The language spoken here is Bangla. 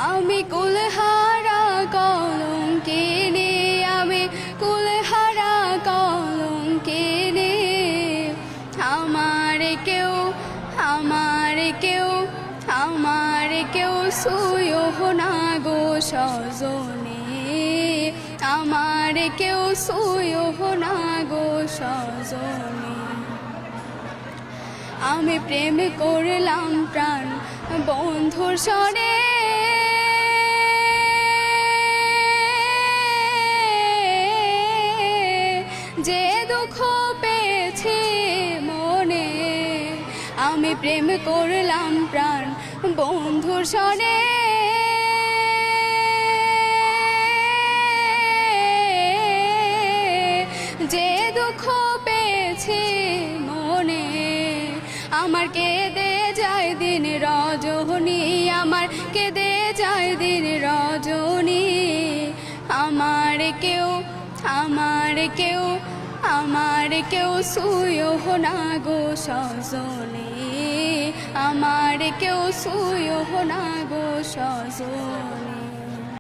আমি কুলহারা কলঙ্কিনী, আমি কুলহারা কলঙ্কিনী। আমার কেউ আমার কেউ আমার কেউ সুয়ো না গো সজনী, আমার কেউ সুয়ো না গো সজনী। আমি প্রেম করলাম প্রাণ বন্ধুর সনে, যে দুঃখ পেয়েছি মনে। আমি প্রেম করলাম প্রাণ বন্ধুর সনে, যে দুঃখ পেয়েছি মনে। আমার কেঁদে যায় দিন রজনী, আমার কেঁদে যায় দিন রজনী। আমার কেউ আমার কেউ আমার কেউ সুয়ো না গো সজনী, আমার কেউ সুয়ো না গো সজনী।